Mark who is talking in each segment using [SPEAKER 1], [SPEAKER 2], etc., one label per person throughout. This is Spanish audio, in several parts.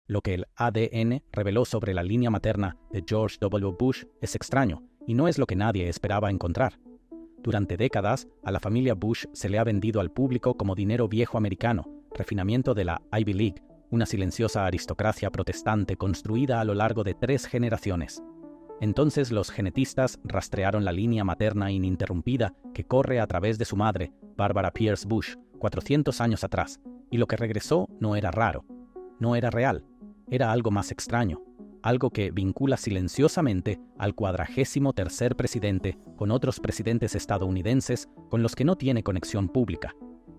[SPEAKER 1] Lo que el ADN reveló sobre la línea materna de George W. Bush es extraño y no es lo que nadie esperaba encontrar. Durante décadas, a la familia Bush se le ha vendido al público como dinero viejo americano, refinamiento de la Ivy League, una silenciosa aristocracia protestante construida a lo largo de 3 generaciones. Entonces los genetistas rastrearon la línea materna ininterrumpida que corre a través de su madre, Barbara Pierce Bush, 400 años atrás, y lo que regresó no era raro, no era real, era algo más extraño, algo que vincula silenciosamente al 43º presidente con otros presidentes estadounidenses con los que no tiene conexión pública.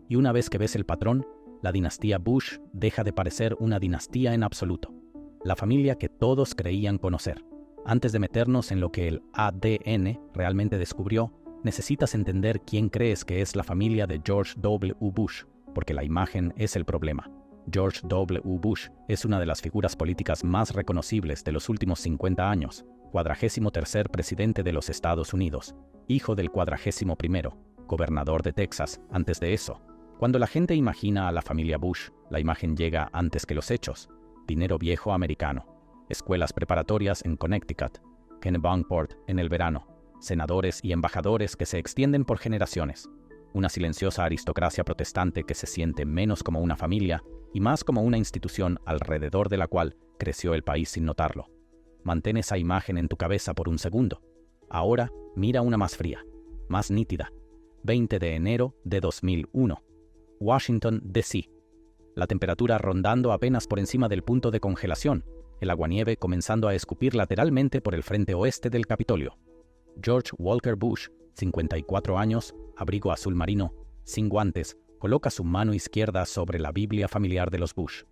[SPEAKER 1] Y una vez que ves el patrón, la dinastía Bush deja de parecer una dinastía en absoluto, la familia que todos creían conocer. Antes de meternos en lo que el ADN realmente descubrió, necesitas entender quién crees que es la familia de George W. Bush, porque la imagen es el problema. George W. Bush es una de las figuras políticas más reconocibles de los últimos 50 años, 43º presidente de los Estados Unidos, hijo del 41º, gobernador de Texas antes de eso. Cuando la gente imagina a la familia Bush, la imagen llega antes que los hechos. Dinero viejo americano, escuelas preparatorias en Connecticut, Kennebunkport en el verano, senadores y embajadores que se extienden por generaciones, una silenciosa aristocracia protestante que se siente menos como una familia y más como una institución alrededor de la cual creció el país sin notarlo. Mantén esa imagen en tu cabeza por un segundo. Ahora mira una más fría, más nítida. 20 de enero de 2001. Washington, D.C. La temperatura rondando apenas por encima del punto de congelación, el aguanieve comenzando a escupir lateralmente por el frente oeste del Capitolio. George Walker Bush, 54 años, abrigo azul marino, sin guantes, coloca su mano izquierda sobre la Biblia familiar de los Bush,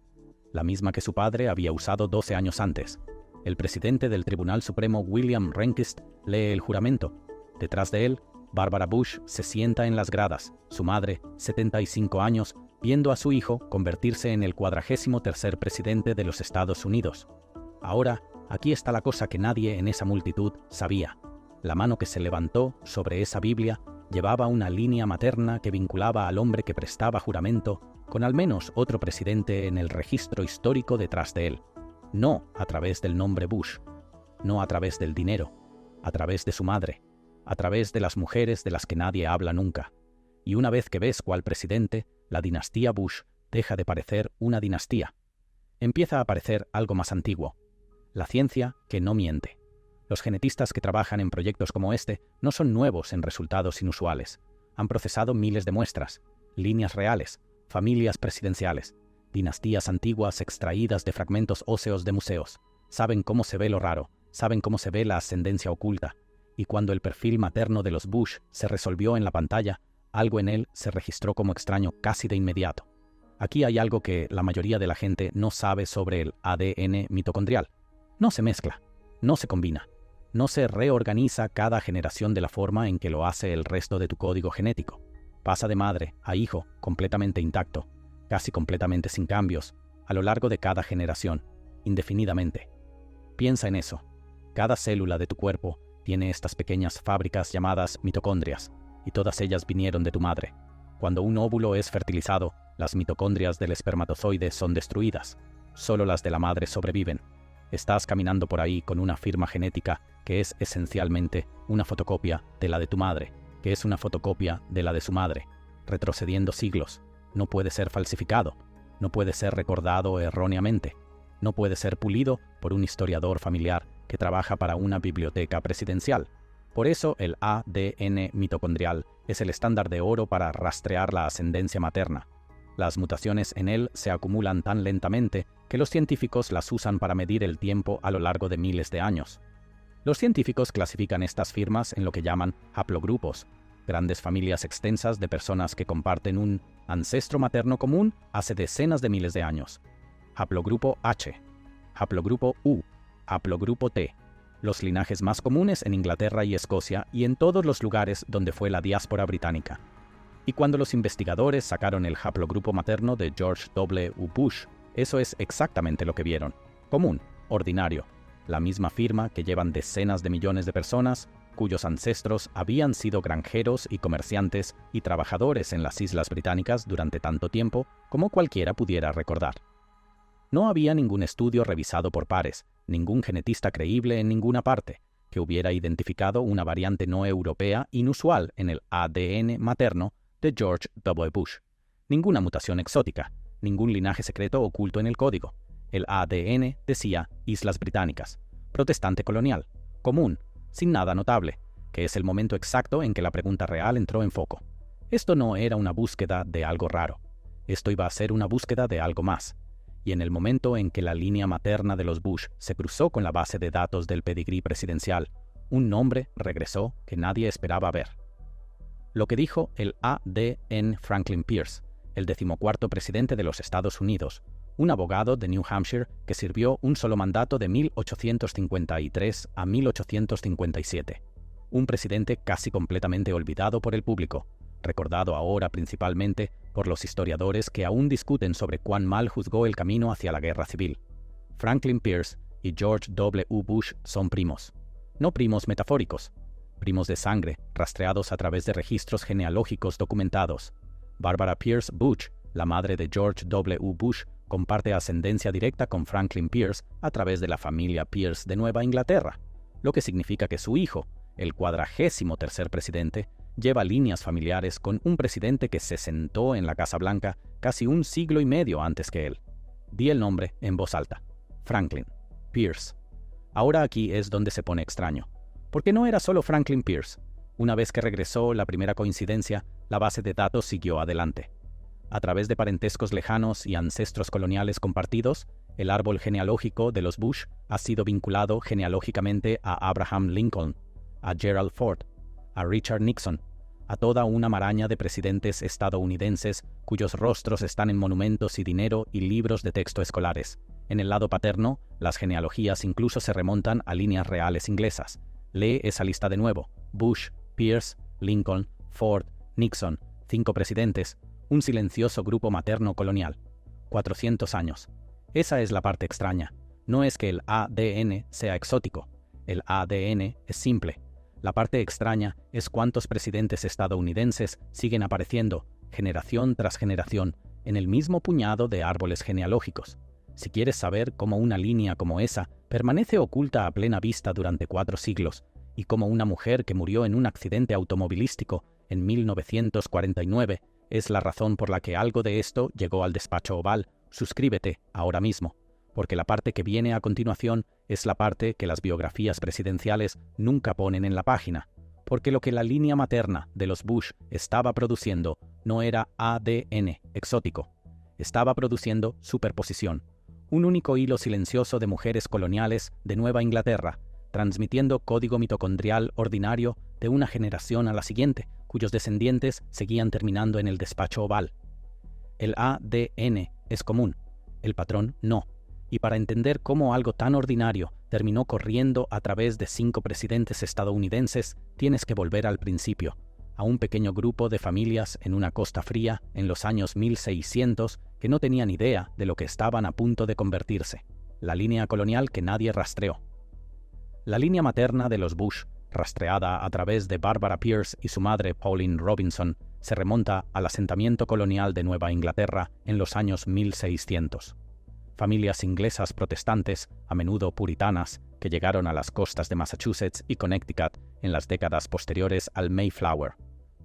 [SPEAKER 1] la misma que su padre había usado 12 años antes. El presidente del Tribunal Supremo, William Rehnquist, lee el juramento. Detrás de él, Barbara Bush se sienta en las gradas, su madre, 75 años, viendo a su hijo convertirse en el 43º presidente de los Estados Unidos. Ahora, aquí está la cosa que nadie en esa multitud sabía. La mano que se levantó sobre esa Biblia llevaba una línea materna que vinculaba al hombre que prestaba juramento con al menos otro presidente en el registro histórico detrás de él. No a través del nombre Bush, no a través del dinero, a través de su madre, a través de las mujeres de las que nadie habla nunca. Y una vez que ves cuál presidente, la dinastía Bush deja de parecer una dinastía. Empieza a aparecer algo más antiguo. La ciencia que no miente. Los genetistas que trabajan en proyectos como este no son nuevos en resultados inusuales. Han procesado miles de muestras, líneas reales, familias presidenciales, dinastías antiguas extraídas de fragmentos óseos de museos. Saben cómo se ve lo raro, saben cómo se ve la ascendencia oculta. Y cuando el perfil materno de los Bush se resolvió en la pantalla, algo en él se registró como extraño casi de inmediato. Aquí hay algo que la mayoría de la gente no sabe sobre el ADN mitocondrial. No se mezcla, no se combina, no se reorganiza cada generación de la forma en que lo hace el resto de tu código genético. Pasa de madre a hijo completamente intacto, casi completamente sin cambios, a lo largo de cada generación, indefinidamente. Piensa en eso. Cada célula de tu cuerpo tiene estas pequeñas fábricas llamadas mitocondrias, y todas ellas vinieron de tu madre. Cuando un óvulo es fertilizado, las mitocondrias del espermatozoide son destruidas. Solo las de la madre sobreviven. Estás caminando por ahí con una firma genética que es esencialmente una fotocopia de la de tu madre, que es una fotocopia de la de su madre, retrocediendo siglos. No puede ser falsificado, no puede ser recordado erróneamente, no puede ser pulido por un historiador familiar que trabaja para una biblioteca presidencial. Por eso el ADN mitocondrial es el estándar de oro para rastrear la ascendencia materna. Las mutaciones en él se acumulan tan lentamente que los científicos las usan para medir el tiempo a lo largo de miles de años. Los científicos clasifican estas firmas en lo que llaman haplogrupos, grandes familias extensas de personas que comparten un ancestro materno común hace decenas de miles de años. Haplogrupo H, haplogrupo U, haplogrupo T, los linajes más comunes en Inglaterra y Escocia y en todos los lugares donde fue la diáspora británica. Y cuando los investigadores sacaron el haplogrupo materno de George W. Bush, eso es exactamente lo que vieron. Común, ordinario, la misma firma que llevan decenas de millones de personas, cuyos ancestros habían sido granjeros y comerciantes y trabajadores en las Islas Británicas durante tanto tiempo como cualquiera pudiera recordar. No había ningún estudio revisado por pares, ningún genetista creíble en ninguna parte, que hubiera identificado una variante no europea inusual en el ADN materno de George W. Bush. Ninguna mutación exótica, ningún linaje secreto oculto en el código. El ADN decía Islas Británicas, protestante colonial, común, sin nada notable, que es el momento exacto en que la pregunta real entró en foco. Esto no era una búsqueda de algo raro. Esto iba a ser una búsqueda de algo más. Y en el momento en que la línea materna de los Bush se cruzó con la base de datos del pedigrí presidencial, un nombre regresó que nadie esperaba ver. Lo que dijo el A.D.N. Franklin Pierce, el 14º presidente de los Estados Unidos, un abogado de New Hampshire que sirvió un solo mandato de 1853 a 1857. Un presidente casi completamente olvidado por el público, recordado ahora principalmente por los historiadores que aún discuten sobre cuán mal juzgó el camino hacia la guerra civil. Franklin Pierce y George W. Bush son primos. No primos metafóricos, primos de sangre, rastreados a través de registros genealógicos documentados. Barbara Pierce Bush, la madre de George W. Bush, comparte ascendencia directa con Franklin Pierce a través de la familia Pierce de Nueva Inglaterra, lo que significa que su hijo, el 43º presidente, lleva líneas familiares con un presidente que se sentó en la Casa Blanca casi un siglo y medio antes que él. Di el nombre en voz alta. Franklin Pierce. Ahora aquí es donde se pone extraño, porque no era solo Franklin Pierce. Una vez que regresó la primera coincidencia, la base de datos siguió adelante. A través de parentescos lejanos y ancestros coloniales compartidos, el árbol genealógico de los Bush ha sido vinculado genealógicamente a Abraham Lincoln, a Gerald Ford, a Richard Nixon, a toda una maraña de presidentes estadounidenses cuyos rostros están en monumentos y dinero y libros de texto escolares. En el lado paterno, las genealogías incluso se remontan a líneas reales inglesas. Lee esa lista de nuevo: Bush, Pierce, Lincoln, Ford, Nixon, 5 presidentes, un silencioso grupo materno colonial. 400 años. Esa es la parte extraña. No es que el ADN sea exótico. El ADN es simple. La parte extraña es cuántos presidentes estadounidenses siguen apareciendo, generación tras generación, en el mismo puñado de árboles genealógicos. Si quieres saber cómo una línea como esa permanece oculta a plena vista durante 4 siglos, y cómo una mujer que murió en un accidente automovilístico en 1949 es la razón por la que algo de esto llegó al despacho oval, suscríbete ahora mismo, porque la parte que viene a continuación es la parte que las biografías presidenciales nunca ponen en la página, porque lo que la línea materna de los Bush estaba produciendo no era ADN exótico, estaba produciendo superposición, un único hilo silencioso de mujeres coloniales de Nueva Inglaterra, transmitiendo código mitocondrial ordinario de una generación a la siguiente, cuyos descendientes seguían terminando en el despacho oval. El ADN es común, el patrón no. Y para entender cómo algo tan ordinario terminó corriendo a través de 5 presidentes estadounidenses, tienes que volver al principio, a un pequeño grupo de familias en una costa fría en los años 1600 que no tenían idea de lo que estaban a punto de convertirse, la línea colonial que nadie rastreó. La línea materna de los Bush, rastreada a través de Barbara Pierce y su madre Pauline Robinson, se remonta al asentamiento colonial de Nueva Inglaterra en los años 1600. Familias inglesas protestantes, a menudo puritanas, que llegaron a las costas de Massachusetts y Connecticut en las décadas posteriores al Mayflower.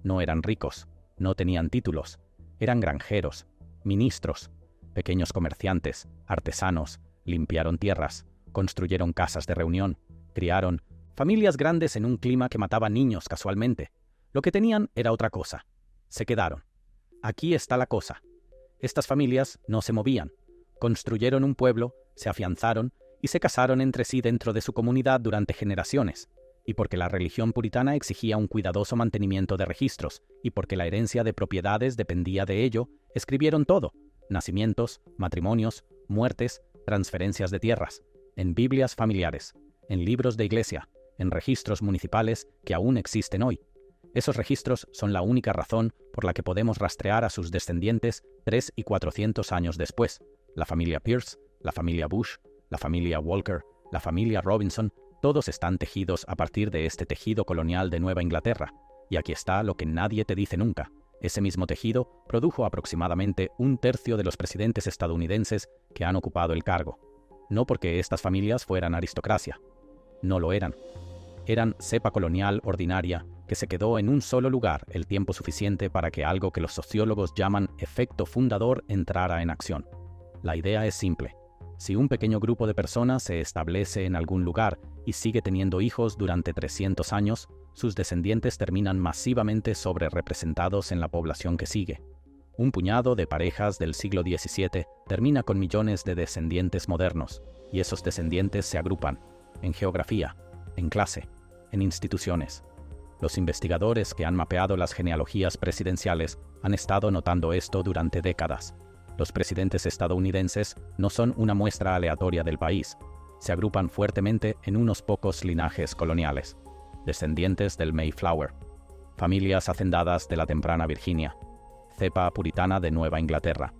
[SPEAKER 1] No eran ricos, no tenían títulos, eran granjeros, ministros, pequeños comerciantes, artesanos, limpiaron tierras, construyeron casas de reunión, criaron familias grandes en un clima que mataba niños casualmente. Lo que tenían era otra cosa. Se quedaron. Aquí está la cosa. Estas familias no se movían. Construyeron un pueblo, se afianzaron y se casaron entre sí dentro de su comunidad durante generaciones, y porque la religión puritana exigía un cuidadoso mantenimiento de registros, y porque la herencia de propiedades dependía de ello, escribieron todo: nacimientos, matrimonios, muertes, transferencias de tierras, en Biblias familiares, en libros de iglesia, en registros municipales que aún existen hoy. Esos registros son la única razón por la que podemos rastrear a sus descendientes 300 y 400 años después. La familia Pierce, la familia Bush, la familia Walker, la familia Robinson, todos están tejidos a partir de este tejido colonial de Nueva Inglaterra. Y aquí está lo que nadie te dice nunca. Ese mismo tejido produjo aproximadamente un tercio de los presidentes estadounidenses que han ocupado el cargo. No porque estas familias fueran aristocracia. No lo eran. Eran cepa colonial ordinaria que se quedó en un solo lugar el tiempo suficiente para que algo que los sociólogos llaman efecto fundador entrara en acción. La idea es simple. Si un pequeño grupo de personas se establece en algún lugar y sigue teniendo hijos durante 300 años, sus descendientes terminan masivamente sobrerepresentados en la población que sigue. Un puñado de parejas del siglo XVII termina con millones de descendientes modernos, y esos descendientes se agrupan en geografía, en clase, en instituciones. Los investigadores que han mapeado las genealogías presidenciales han estado notando esto durante décadas. Los presidentes estadounidenses no son una muestra aleatoria del país. Se agrupan fuertemente en unos pocos linajes coloniales. Descendientes del Mayflower, familias hacendadas de la temprana Virginia, cepa puritana de Nueva Inglaterra.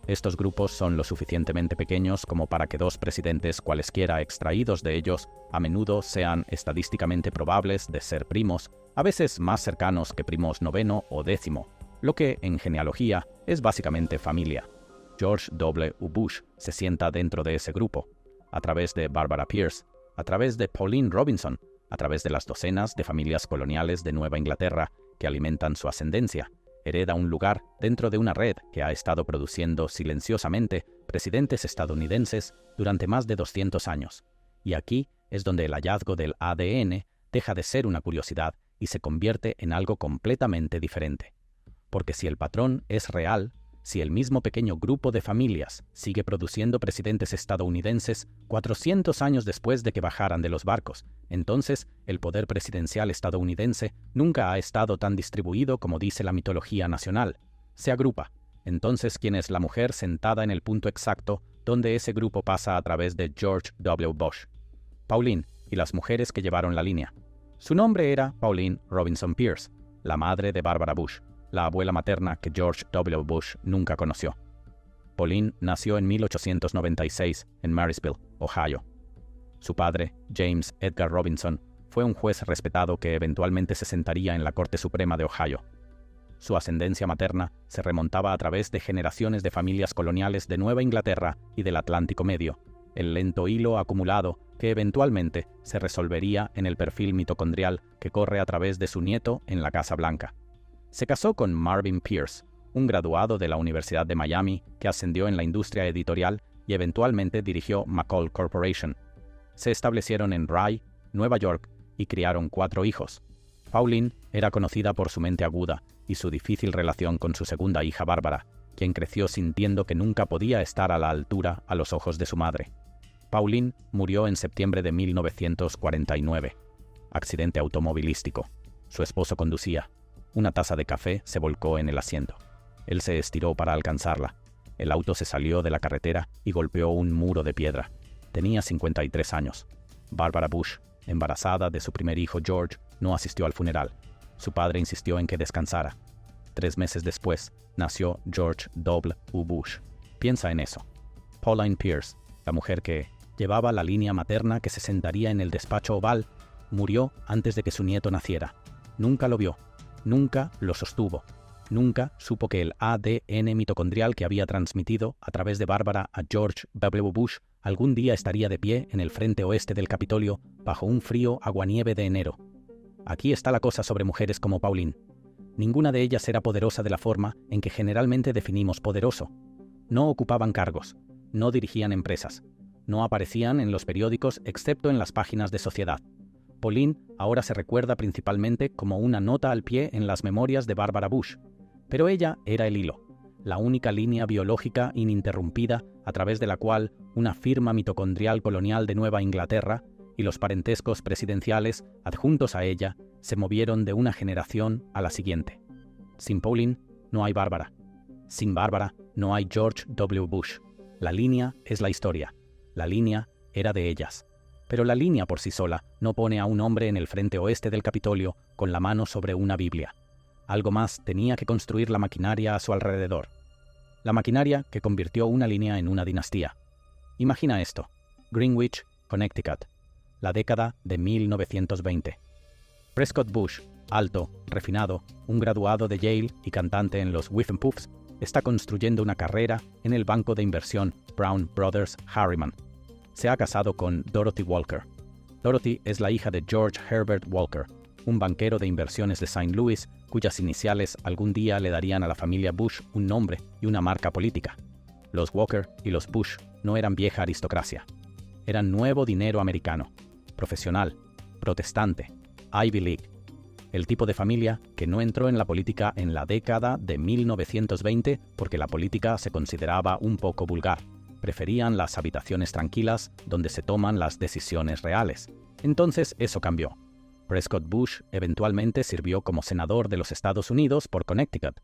[SPEAKER 1] Estos grupos son lo suficientemente pequeños como para que dos presidentes cualesquiera extraídos de ellos a menudo sean estadísticamente probables de ser primos, a veces más cercanos que primos noveno o décimo, lo que en genealogía es básicamente familia. George W. Bush se sienta dentro de ese grupo, a través de Barbara Pierce, a través de Pauline Robinson, a través de las docenas de familias coloniales de Nueva Inglaterra que alimentan su ascendencia. Hereda un lugar dentro de una red que ha estado produciendo silenciosamente presidentes estadounidenses durante más de 200 años. Y aquí es donde el hallazgo del ADN deja de ser una curiosidad y se convierte en algo completamente diferente. Porque si el patrón es real, si el mismo pequeño grupo de familias sigue produciendo presidentes estadounidenses 400 años después de que bajaran de los barcos, entonces el poder presidencial estadounidense nunca ha estado tan distribuido como dice la mitología nacional. Se agrupa. Entonces, ¿quién es la mujer sentada en el punto exacto donde ese grupo pasa a través de George W. Bush? Pauline y las mujeres que llevaron la línea. Su nombre era Pauline Robinson Pierce, la madre de Barbara Bush, la abuela materna que George W. Bush nunca conoció. Pauline nació en 1896 en Marysville, Ohio. Su padre, James Edgar Robinson, fue un juez respetado que eventualmente se sentaría en la Corte Suprema de Ohio. Su ascendencia materna se remontaba a través de generaciones de familias coloniales de Nueva Inglaterra y del Atlántico Medio, el lento hilo acumulado que eventualmente se resolvería en el perfil mitocondrial que corre a través de su nieto en la Casa Blanca. Se casó con Marvin Pierce, un graduado de la Universidad de Miami que ascendió en la industria editorial y eventualmente dirigió McCall Corporation. Se establecieron en Rye, Nueva York, y criaron 4 hijos. Pauline era conocida por su mente aguda y su difícil relación con su segunda hija Bárbara, quien creció sintiendo que nunca podía estar a la altura a los ojos de su madre. Pauline murió en septiembre de 1949. Accidente automovilístico. Su esposo conducía. Una taza de café se volcó en el asiento. Él se estiró para alcanzarla. El auto se salió de la carretera y golpeó un muro de piedra. Tenía 53 años. Barbara Bush, embarazada de su primer hijo George, no asistió al funeral. Su padre insistió en que descansara. 3 meses después, nació George W. Bush. Piensa en eso. Pauline Pierce, la mujer que llevaba la línea materna que se sentaría en el despacho oval, murió antes de que su nieto naciera. Nunca lo vio. Nunca lo sostuvo. Nunca supo que el ADN mitocondrial que había transmitido a través de Bárbara a George W. Bush algún día estaría de pie en el frente oeste del Capitolio bajo un frío aguanieve de enero. Aquí está la cosa sobre mujeres como Pauline. Ninguna de ellas era poderosa de la forma en que generalmente definimos poderoso. No ocupaban cargos, no dirigían empresas, no aparecían en los periódicos excepto en las páginas de Sociedad. Pauline ahora se recuerda principalmente como una nota al pie en las memorias de Barbara Bush, pero ella era el hilo, la única línea biológica ininterrumpida a través de la cual una firma mitocondrial colonial de Nueva Inglaterra y los parentescos presidenciales adjuntos a ella se movieron de una generación a la siguiente. Sin Pauline no hay Bárbara. Sin Bárbara no hay George W. Bush. La línea es la historia. La línea era de ellas. Pero la línea por sí sola no pone a un hombre en el frente oeste del Capitolio con la mano sobre una Biblia. Algo más tenía que construir la maquinaria a su alrededor. La maquinaria que convirtió una línea en una dinastía. Imagina esto. Greenwich, Connecticut. La década de 1920. Prescott Bush, alto, refinado, un graduado de Yale y cantante en los Whiff and Puffs, está construyendo una carrera en el banco de inversión Brown Brothers Harriman. Se ha casado con Dorothy Walker. Dorothy es la hija de George Herbert Walker, un banquero de inversiones de St. Louis cuyas iniciales algún día le darían a la familia Bush un nombre y una marca política. Los Walker y los Bush no eran vieja aristocracia. Eran nuevo dinero americano, profesional, protestante, Ivy League. El tipo de familia que no entró en la política en la década de 1920 porque la política se consideraba un poco vulgar. Preferían las habitaciones tranquilas donde se toman las decisiones reales. Entonces eso cambió. Prescott Bush eventualmente sirvió como senador de los Estados Unidos por Connecticut.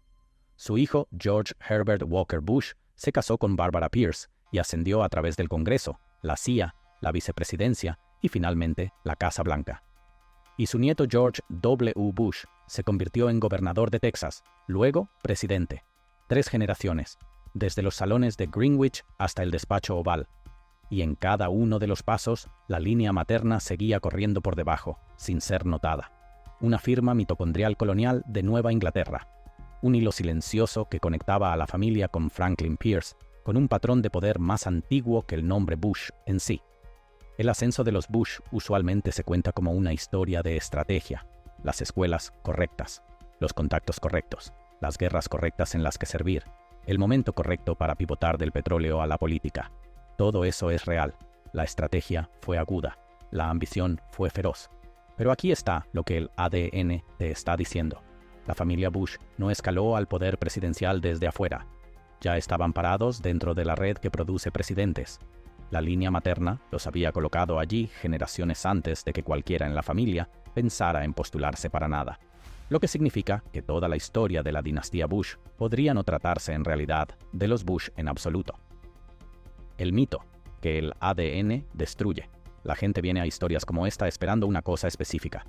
[SPEAKER 1] Su hijo, George Herbert Walker Bush, se casó con Barbara Pierce y ascendió a través del Congreso, la CIA, la vicepresidencia y finalmente la Casa Blanca. Y su nieto George W. Bush se convirtió en gobernador de Texas, luego presidente. 3 generaciones, desde los salones de Greenwich hasta el despacho oval. Y en cada uno de los pasos, la línea materna seguía corriendo por debajo, sin ser notada. Una firma mitocondrial colonial de Nueva Inglaterra. Un hilo silencioso que conectaba a la familia con Franklin Pierce, con un patrón de poder más antiguo que el nombre Bush en sí. El ascenso de los Bush usualmente se cuenta como una historia de estrategia, las escuelas correctas, los contactos correctos, las guerras correctas en las que servir, el momento correcto para pivotar del petróleo a la política. Todo eso es real. La estrategia fue aguda, la ambición fue feroz. Pero aquí está lo que el ADN te está diciendo. La familia Bush no escaló al poder presidencial desde afuera. Ya estaban parados dentro de la red que produce presidentes. La línea materna los había colocado allí generaciones antes de que cualquiera en la familia pensara en postularse para nada. Lo que significa que toda la historia de la dinastía Bush podría no tratarse en realidad de los Bush en absoluto. El mito, que el ADN destruye. La gente viene a historias como esta esperando una cosa específica.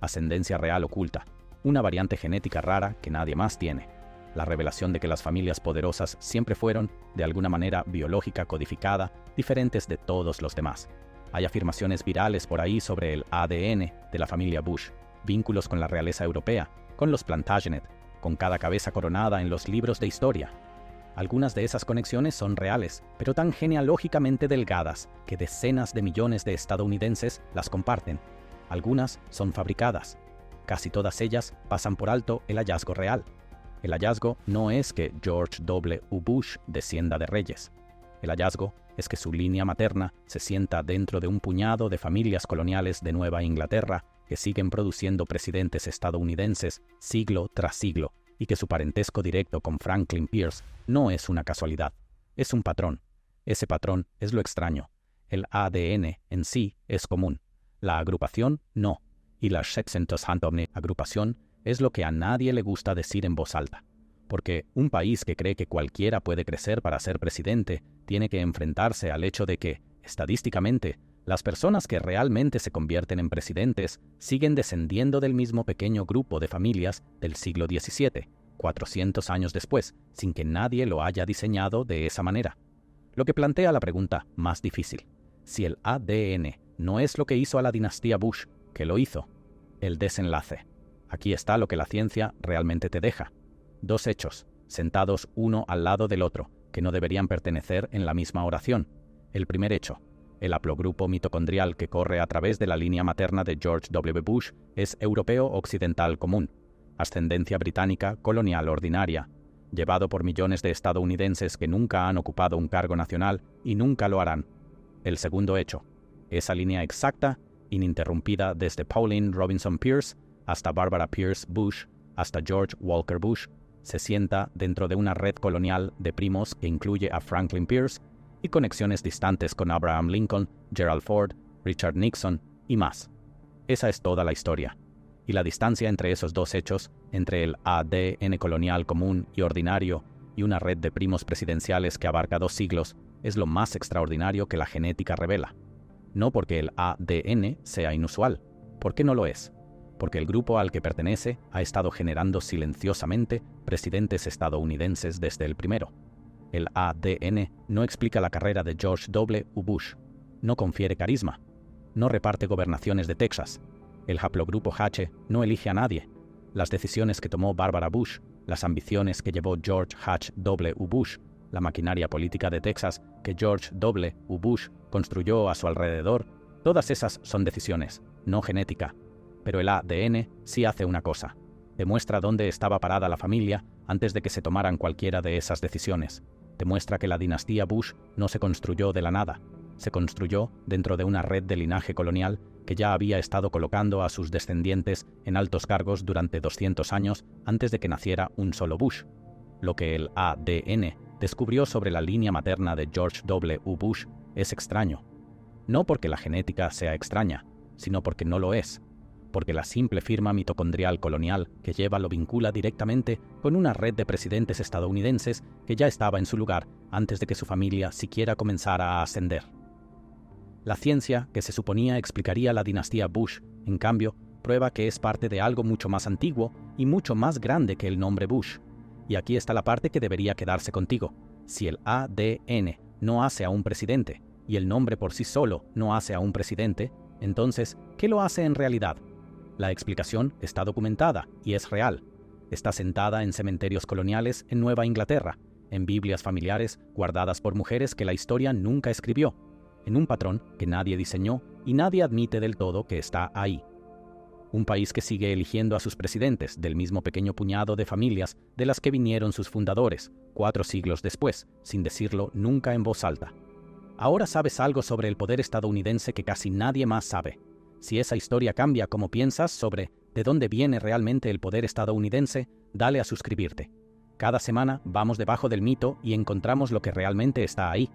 [SPEAKER 1] Ascendencia real oculta. Una variante genética rara que nadie más tiene. La revelación de que las familias poderosas siempre fueron, de alguna manera biológica codificada, diferentes de todos los demás. Hay afirmaciones virales por ahí sobre el ADN de la familia Bush, vínculos con la realeza europea, con los Plantagenet, con cada cabeza coronada en los libros de historia. Algunas de esas conexiones son reales, pero tan genealógicamente delgadas que decenas de millones de estadounidenses las comparten. Algunas son fabricadas. Casi todas ellas pasan por alto el hallazgo real. El hallazgo no es que George W. Bush descienda de reyes. El hallazgo es que su línea materna se sienta dentro de un puñado de familias coloniales de Nueva Inglaterra que siguen produciendo presidentes estadounidenses siglo tras siglo, y que su parentesco directo con Franklin Pierce no es una casualidad, es un patrón. Ese patrón es lo extraño. El ADN en sí es común. La agrupación no. Y la agrupación es lo que a nadie le gusta decir en voz alta. Porque un país que cree que cualquiera puede crecer para ser presidente tiene que enfrentarse al hecho de que, estadísticamente, las personas que realmente se convierten en presidentes siguen descendiendo del mismo pequeño grupo de familias del siglo XVII, 400 años después, sin que nadie lo haya diseñado de esa manera. Lo que plantea la pregunta más difícil. Si el ADN no es lo que hizo a la dinastía Bush, ¿qué lo hizo? El desenlace. Aquí está lo que la ciencia realmente te deja. 2 hechos, sentados uno al lado del otro, que no deberían pertenecer en la misma oración. El primer hecho. El haplogrupo mitocondrial que corre a través de la línea materna de George W. Bush es europeo occidental común, ascendencia británica colonial ordinaria, llevado por millones de estadounidenses que nunca han ocupado un cargo nacional y nunca lo harán. El segundo hecho, esa línea exacta, ininterrumpida desde Pauline Robinson Pierce hasta Barbara Pierce Bush, hasta George Walker Bush, se sienta dentro de una red colonial de primos que incluye a Franklin Pierce y conexiones distantes con Abraham Lincoln, Gerald Ford, Richard Nixon y más. Esa es toda la historia. Y la distancia entre esos 2 hechos, entre el ADN colonial común y ordinario y una red de primos presidenciales que abarca 2 siglos, es lo más extraordinario que la genética revela. No porque el ADN sea inusual. ¿Por qué no lo es? Porque el grupo al que pertenece ha estado generando silenciosamente presidentes estadounidenses desde el primero. El ADN no explica la carrera de George W. Bush, no confiere carisma, no reparte gobernaciones de Texas, El haplogrupo H no elige a nadie. Las decisiones que tomó Barbara Bush, las ambiciones que llevó George H.W. Bush, la maquinaria política de Texas que George W. Bush construyó a su alrededor, todas esas son decisiones, no genética. Pero el ADN sí hace una cosa. Demuestra dónde estaba parada la familia antes de que se tomaran cualquiera de esas decisiones. Demuestra que la dinastía Bush no se construyó de la nada. Se construyó dentro de una red de linaje colonial que ya había estado colocando a sus descendientes en altos cargos durante 200 años antes de que naciera un solo Bush. Lo que el ADN descubrió sobre la línea materna de George W. Bush es extraño. No porque la genética sea extraña, sino porque no lo es. Porque la simple firma mitocondrial colonial que lleva lo vincula directamente con una red de presidentes estadounidenses que ya estaba en su lugar antes de que su familia siquiera comenzara a ascender. La ciencia, que se suponía explicaría la dinastía Bush, en cambio, prueba que es parte de algo mucho más antiguo y mucho más grande que el nombre Bush. Y aquí está la parte que debería quedarse contigo. Si el ADN no hace a un presidente, y el nombre por sí solo no hace a un presidente, entonces, ¿qué lo hace en realidad? La explicación está documentada y es real. Está sentada en cementerios coloniales en Nueva Inglaterra, en Biblias familiares guardadas por mujeres que la historia nunca escribió, en un patrón que nadie diseñó y nadie admite del todo que está ahí. Un país que sigue eligiendo a sus presidentes del mismo pequeño puñado de familias de las que vinieron sus fundadores, 4 siglos después, sin decirlo nunca en voz alta. Ahora sabes algo sobre el poder estadounidense que casi nadie más sabe. Si esa historia cambia como piensas sobre de dónde viene realmente el poder estadounidense, dale a suscribirte. Cada semana vamos debajo del mito y encontramos lo que realmente está ahí.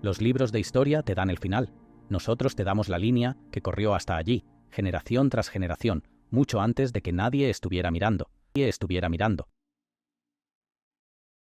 [SPEAKER 1] Los libros de historia te dan el final. Nosotros te damos la línea que corrió hasta allí, generación tras generación, mucho antes de que nadie estuviera mirando.